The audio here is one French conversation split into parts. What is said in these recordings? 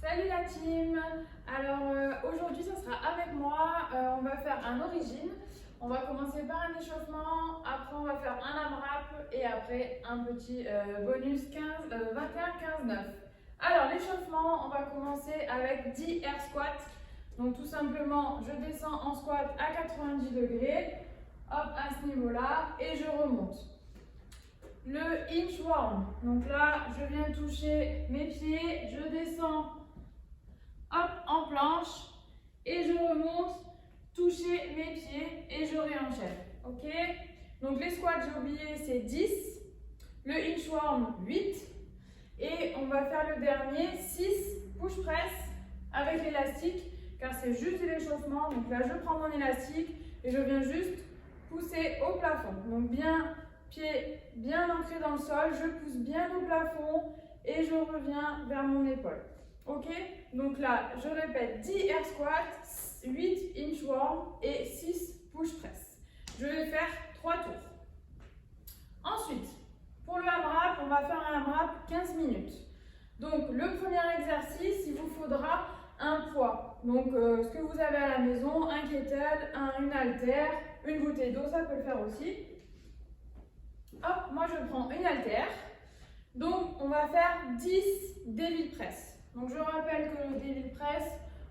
Salut la team. Alors aujourd'hui ça sera avec moi, on va faire un origine. On va commencer par un échauffement, après on va faire un AMRAP et après un petit bonus 21-15-9. Alors l'échauffement, on va commencer avec 10 air squats. Donc tout simplement, je descends en squat à 90 degrés, hop à ce niveau-là et je remonte. Le inchworm, donc là je viens toucher mes pieds, je descends hop en planche et je remonte, toucher mes pieds et je réenchaîne. Ok? Donc les squats, j'ai oublié, c'est 10, le inchworm 8 et on va faire le dernier 6 push press avec l'élastique car c'est juste de l'échauffement. Donc là je prends mon élastique et je viens juste pousser au plafond. Donc bien pied bien ancré dans le sol, je pousse bien au plafond et je reviens vers mon épaule. Ok? Donc là, je répète 10 air squats, 8 inchworm et 6 push press. Je vais faire 3 tours. Ensuite, pour le AMRAP, on va faire un AMRAP 15 minutes. Donc le premier exercice, il vous faudra un poids. Donc ce que vous avez à la maison, un kettle, une haltère, une bouteille d'eau, ça peut le faire aussi. Hop, moi je prends une haltère. Donc on va faire 10 devil press. Donc je rappelle que le devil press,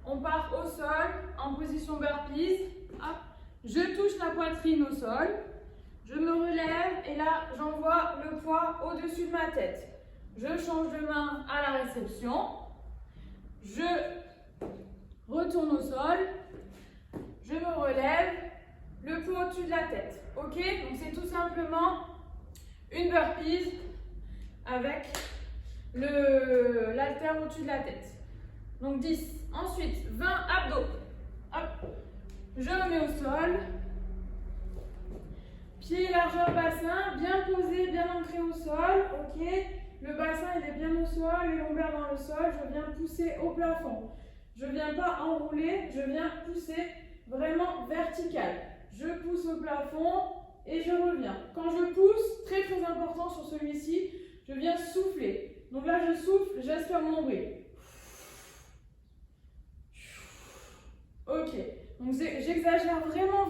on part au sol en position burpees. Hop, je touche la poitrine au sol, je me relève et là j'envoie le poids au-dessus de ma tête. Je change de main à la réception, je retourne au sol, je me relève, le poids au-dessus de la tête. Ok, donc c'est tout simplement une burpees avec l'haltère au-dessus de la tête. Donc 10. Ensuite, 20 abdos. Hop. Je me mets au sol. Pied largeur bassin, bien posé, bien ancré au sol. Ok. Le bassin, il est bien au sol, les lombaires dans le sol. Je viens pousser au plafond. Je ne viens pas enrouler, je viens pousser vraiment vertical. Je pousse au plafond et je reviens. Quand je pousse, très très important sur celui-ci, je viens souffler. Donc là, je souffle, j'aspire mon nombril. Ok. Donc j'exagère vraiment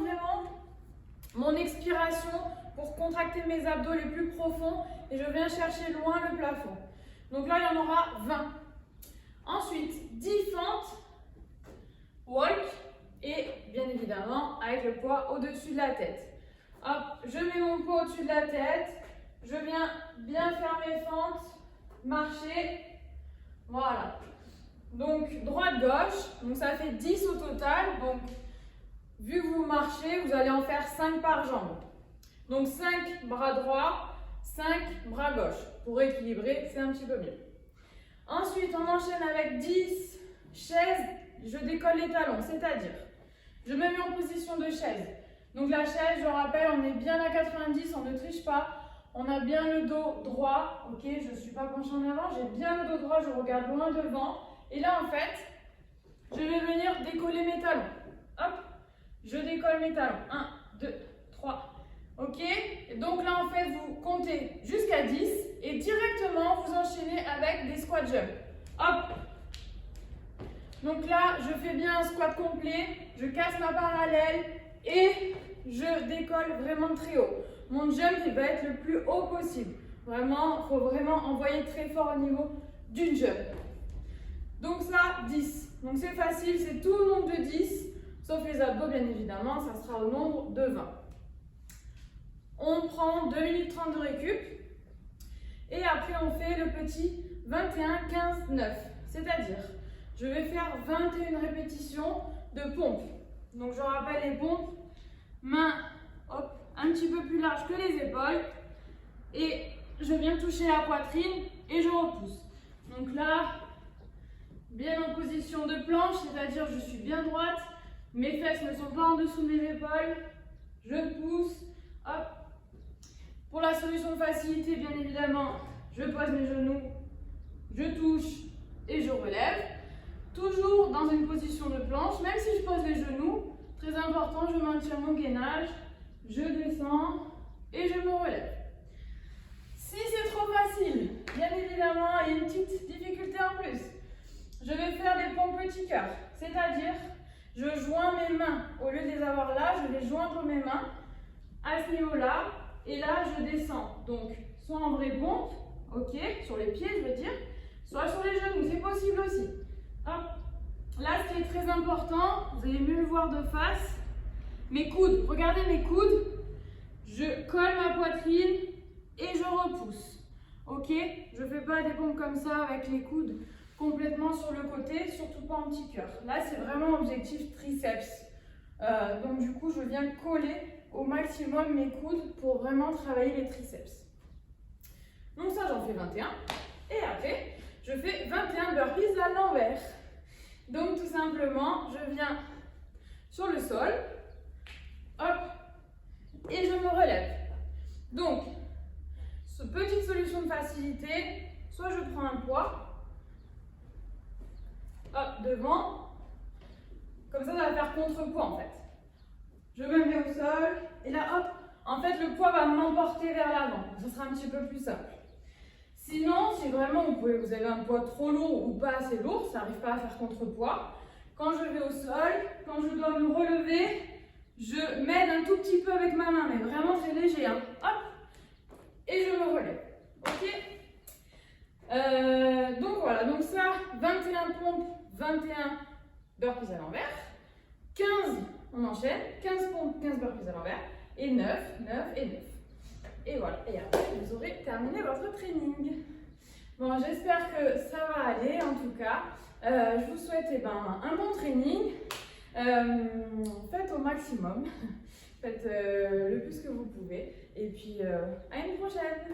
mon expiration pour contracter mes abdos les plus profonds et je viens chercher loin le plafond. Donc là, il y en aura 20. Ensuite, 10 fentes, walk et bien évidemment avec le poids au-dessus de la tête. Hop, je mets mon poids au-dessus de la tête, je viens bien faire mes fentes, marcher, voilà. Donc droite-gauche, donc ça fait 10 au total, donc vu que vous marchez, vous allez en faire 5 par jambe. Donc 5 bras droits, 5 bras gauche. Pour équilibrer, c'est un petit peu mieux. Ensuite, on enchaîne avec 10 chaises, je décolle les talons, c'est-à-dire, je me mets en position de chaise. Donc la chaise, je rappelle, on est bien à 90, on ne triche pas. On a bien le dos droit, ok, je ne suis pas penchée en avant, j'ai bien le dos droit, je regarde loin devant. Et là, en fait, je vais venir décoller mes talons. Hop, je décolle mes talons. 1, 2, 3, ok. Et donc là, en fait, vous comptez jusqu'à 10 et directement, vous enchaînez avec des squat jump. Hop. Donc là, je fais bien un squat complet, je casse ma parallèle et je décolle vraiment très haut. Mon jump, il va être le plus haut possible. Vraiment, il faut vraiment envoyer très fort au niveau d'une jump. Donc ça, 10. Donc c'est facile, c'est tout le nombre de 10, sauf les abdos, bien évidemment, ça sera au nombre de 20. On prend 2 minutes 30 de récup. Et après, on fait le petit 21, 15, 9. C'est-à-dire, je vais faire 21 répétitions de pompes. Donc je rappelle les pompes, main, hop, un petit peu plus large que les épaules et je viens toucher la poitrine et je repousse. Donc là, bien en position de planche, c'est-à-dire je suis bien droite, mes fesses ne sont pas en dessous de mes épaules, je pousse, hop. Pour la solution de facilité, bien évidemment, je pose mes genoux, je touche et je relève. Toujours dans une position de planche, même si je pose les genoux, très important, je maintiens mon gainage. Je descends et je me relève. Si c'est trop facile, bien évidemment, il y a une petite difficulté en plus. Je vais faire cœur. C'est-à-dire, je joins mes mains. Au lieu de les avoir là, je vais joindre mes mains à ce niveau-là. Et là, je descends. Donc, soit en vraie pompe, ok, sur les pieds, je veux dire, soit sur les genoux, c'est possible aussi. Hop. Là, ce qui est très important, vous allez mieux le voir de face, mes coudes. Regardez mes coudes. Je colle ma poitrine et je repousse. Ok? Je ne fais pas des pompes comme ça avec les coudes complètement sur le côté, surtout pas en petit cœur. Là, c'est vraiment objectif triceps. Donc du coup, je viens coller au maximum mes coudes pour vraiment travailler les triceps. Donc ça, j'en fais 21. Et après, je fais 21 burpees à l'envers. Donc tout simplement, je viens sur le sol, hop, et je me relève. Donc, petite solution de facilité, soit je prends un poids, hop, devant, comme ça va faire contrepoids en fait. Je me mets au sol, et là hop, en fait le poids va m'emporter vers l'avant, ça sera un petit peu plus simple. Sinon, si vraiment vous avez un poids trop lourd ou pas assez lourd, ça n'arrive pas à faire contrepoids. Quand je vais au sol, quand je dois me relever, je m'aide un tout petit peu avec ma main, mais vraiment c'est léger, hein. Hop, et je me relève. Ok? Donc voilà, donc ça, 21 pompes, 21 burpees à l'envers, 15, on enchaîne, 15 pompes, 15 burpees à l'envers, et 9, 9 et 9. Et voilà, et après vous aurez terminé votre training. Bon, j'espère que ça va aller en tout cas. Je vous souhaite un bon training. Faites au maximum, faites le plus que vous pouvez. Et puis à une prochaine.